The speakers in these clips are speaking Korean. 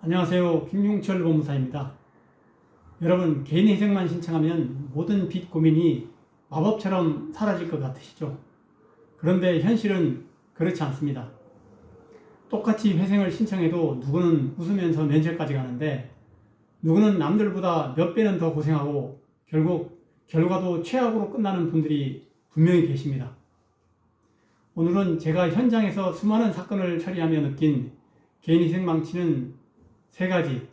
안녕하세요. 김용철 법무사입니다. 여러분, 개인회생만 신청하면 모든 빚 고민이 마법처럼 사라질 것 같으시죠? 그런데 현실은 그렇지 않습니다. 똑같이 회생을 신청해도 누구는 웃으면서 면접까지 가는데 누구는 남들보다 몇 배는 더 고생하고 결국 결과도 최악으로 끝나는 분들이 분명히 계십니다. 오늘은 제가 현장에서 수많은 사건을 처리하며 느낀 개인회생 망치는 3가지,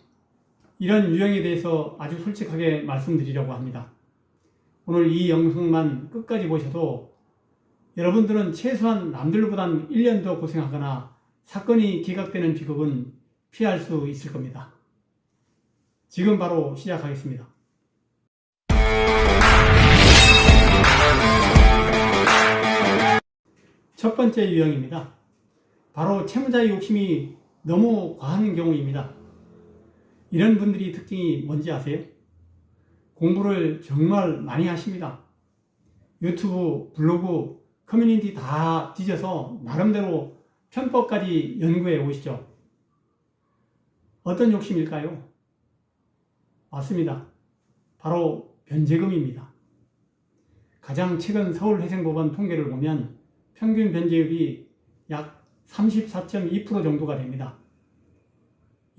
이런 유형에 대해서 아주 솔직하게 말씀드리려고 합니다. 오늘 이 영상만 끝까지 보셔도 여러분들은 최소한 남들보단 1년 더 고생하거나 사건이 기각되는 비극은 피할 수 있을 겁니다. 지금 바로 시작하겠습니다. 첫 번째 유형입니다. 바로 채무자의 욕심이 너무 과한 경우입니다. 이런 분들이 특징이 뭔지 아세요? 공부를 정말 많이 하십니다. 유튜브, 블로그, 커뮤니티 다 뒤져서 나름대로 편법까지 연구해 오시죠. 어떤 욕심일까요? 맞습니다. 바로 변제금입니다. 가장 최근 서울회생법원 통계를 보면 평균 변제율이 약 34.2% 정도가 됩니다.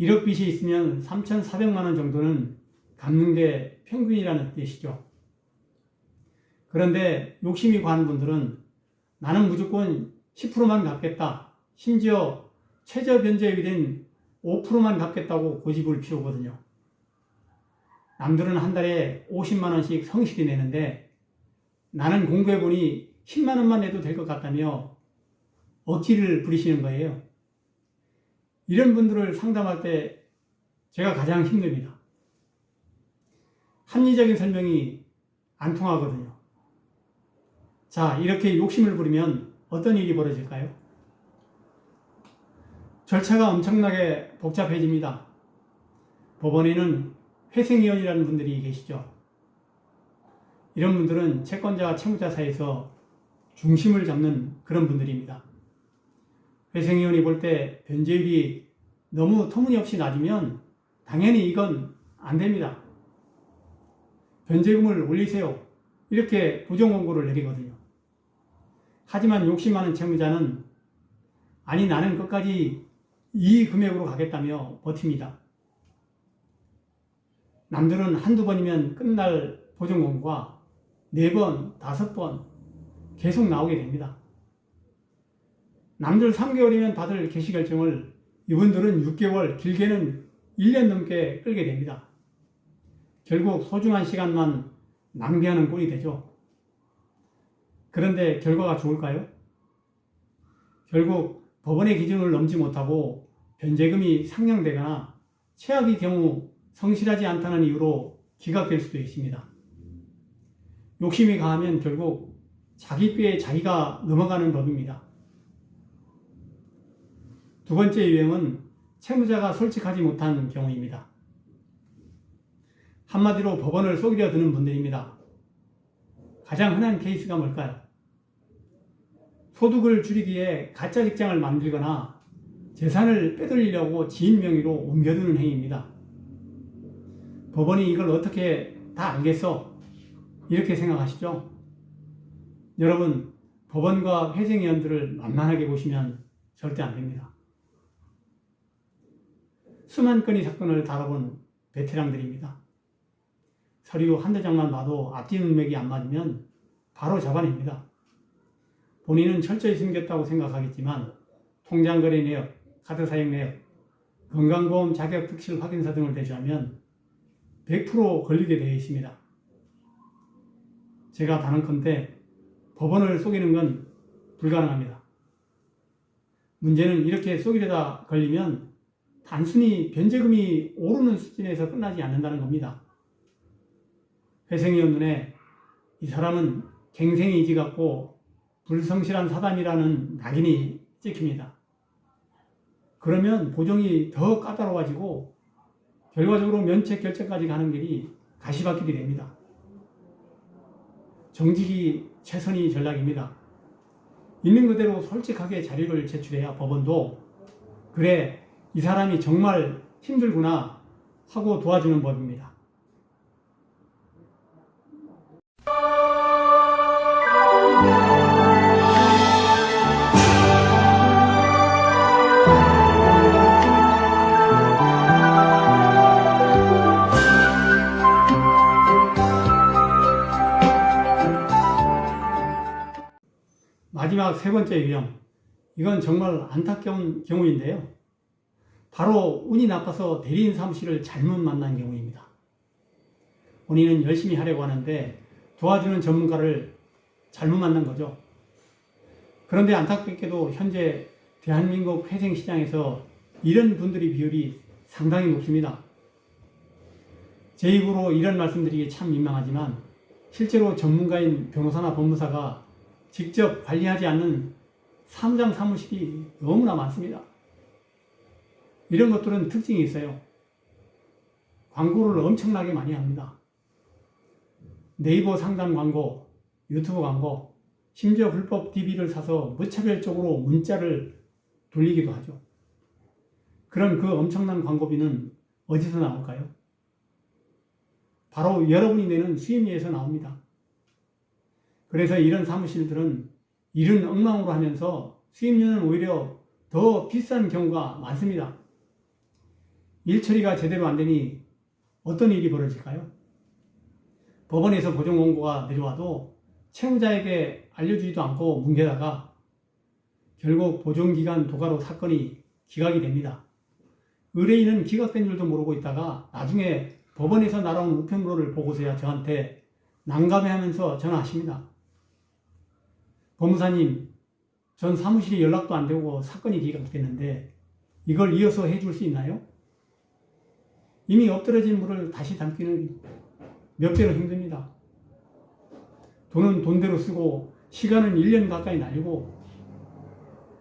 1억 빚이 있으면 3,400만 원 정도는 갚는 게 평균이라는 뜻이죠. 그런데 욕심이 과한 분들은 나는 무조건 10%만 갚겠다, 심지어 최저 변제율이 된 5%만 갚겠다고 고집을 피우거든요. 남들은 한 달에 50만 원씩 성실히 내는데 나는 공부해보니 10만 원만 내도 될 것 같다며 억지를 부리시는 거예요. 이런 분들을 상담할 때 제가 가장 힘듭니다. 합리적인 설명이 안 통하거든요. 자, 이렇게 욕심을 부리면 어떤 일이 벌어질까요? 절차가 엄청나게 복잡해집니다. 법원에는 회생위원이라는 분들이 계시죠. 이런 분들은 채권자와 채무자 사이에서 중심을 잡는 그런 분들입니다. 회생위원이 볼 때 변제율이 너무 터무니없이 낮으면 당연히 이건 안 됩니다. 변제금을 올리세요. 이렇게 부정권고를 내리거든요. 하지만 욕심 많은 채무자는 아니 나는 끝까지 이 금액으로 가겠다며 버팁니다. 남들은 한두 번이면 끝날 보정권고가 4번, 5번 계속 나오게 됩니다. 남들 3개월이면 받을 개시 결정을 이분들은 6개월, 길게는 1년 넘게 끌게 됩니다. 결국 소중한 시간만 낭비하는 꼴이 되죠. 그런데 결과가 좋을까요? 결국 법원의 기준을 넘지 못하고 변제금이 상향되거나 최악의 경우 성실하지 않다는 이유로 기각될 수도 있습니다. 욕심이 강하면 결국 자기 뼈에 자기가 넘어가는 법입니다. 두 번째 유형은 채무자가 솔직하지 못한 경우입니다. 한마디로 법원을 속이려 드는 분들입니다. 가장 흔한 케이스가 뭘까요? 소득을 줄이기에 가짜 직장을 만들거나 재산을 빼돌리려고 지인 명의로 옮겨두는 행위입니다. 법원이 이걸 어떻게 다 알겠어? 이렇게 생각하시죠? 여러분, 법원과 회생위원들을 만만하게 보시면 절대 안 됩니다. 수만 건의 사건을 다뤄본 베테랑들입니다. 서류 한두 장만 봐도 앞뒤 문맥이 안 맞으면 바로 잡아냅니다. 본인은 철저히 숨겼다고 생각하겠지만 통장거래 내역, 카드 사용 내역, 건강보험 자격 특실 확인서 등을 대조하면 100% 걸리게 되어 있습니다. 제가 단언컨대 법원을 속이는 건 불가능합니다. 문제는 이렇게 속이려다 걸리면 단순히 변제금이 오르는 수준에서 끝나지 않는다는 겁니다. 회생위원 눈에 이 사람은 갱생이 이지 같고 불성실한 사람이라는 낙인이 찍힙니다. 그러면 보정이 더 까다로워지고 결과적으로 면책 결정까지 가는 길이 가시밭길이 됩니다. 정직이 최선의 전략입니다. 있는 그대로 솔직하게 자료를 제출해야 법원도 그래 이 사람이 정말 힘들구나 하고 도와주는 법입니다. 마지막 세 번째 유형, 이건 정말 안타까운 경우인데요. 바로 운이 나빠서 대리인 사무실을 잘못 만난 경우입니다. 본인은 열심히 하려고 하는데 도와주는 전문가를 잘못 만난 거죠. 그런데 안타깝게도 현재 대한민국 회생시장에서 이런 분들의 비율이 상당히 높습니다. 제 입으로 이런 말씀드리기 참 민망하지만 실제로 전문가인 변호사나 법무사가 직접 관리하지 않는 사무장 사무실이 너무나 많습니다. 이런 것들은 특징이 있어요. 광고를 엄청나게 많이 합니다. 네이버 상담 광고, 유튜브 광고, 심지어 불법 DB를 사서 무차별적으로 문자를 돌리기도 하죠. 그런 그 엄청난 광고비는 어디서 나올까요? 바로 여러분이 내는 수임료에서 나옵니다. 그래서 이런 사무실들은 일은 엉망으로 하면서 수임료는 오히려 더 비싼 경우가 많습니다. 일 처리가 제대로 안 되니 어떤 일이 벌어질까요? 법원에서 보정 원고가 내려와도 채무자에게 알려주지도 않고 뭉개다가 결국 보존기간 도가로 사건이 기각이 됩니다. 의뢰인은 기각된 줄도 모르고 있다가 나중에 법원에서 날아온 우편물을 보고서야 저한테 난감해하면서 전화하십니다. 법무사님, 전 사무실이 연락도 안 되고 사건이 기각됐는데 이걸 이어서 해줄 수 있나요? 이미 엎드러진 물을 다시 담기는 몇 배로 힘듭니다. 돈은 돈대로 쓰고 시간은 1년 가까이 날리고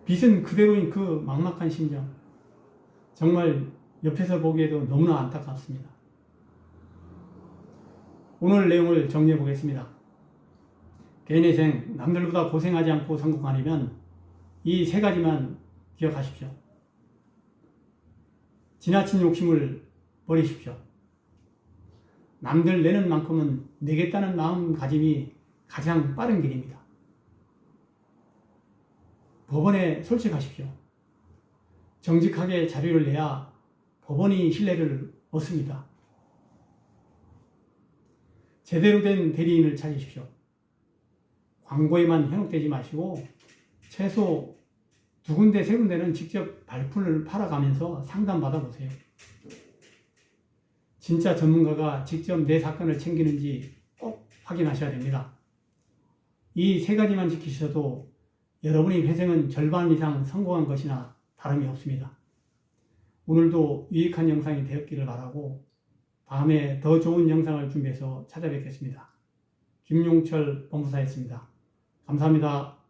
빚은 그대로인 그 막막한 심정, 정말 옆에서 보기에도 너무나 안타깝습니다. 오늘 내용을 정리해 보겠습니다. 개인회생, 남들보다 고생하지 않고 성공하려면 이 세 가지만 기억하십시오. 지나친 욕심을 버리십시오. 남들 내는 만큼은 내겠다는 마음가짐이 가장 빠른 길입니다. 법원에 솔직하십시오. 정직하게 자료를 내야 법원이 신뢰를 얻습니다. 제대로 된 대리인을 찾으십시오. 광고에만 현혹되지 마시고 최소 2군데, 3군데는 직접 발품을 팔아가면서 상담받아보세요. 진짜 전문가가 직접 내 사건을 챙기는지 꼭 확인하셔야 됩니다. 이 세 가지만 지키셔도 여러분의 회생은 절반 이상 성공한 것이나 다름이 없습니다. 오늘도 유익한 영상이 되었기를 바라고 다음에 더 좋은 영상을 준비해서 찾아뵙겠습니다. 김용철 법무사였습니다. 감사합니다.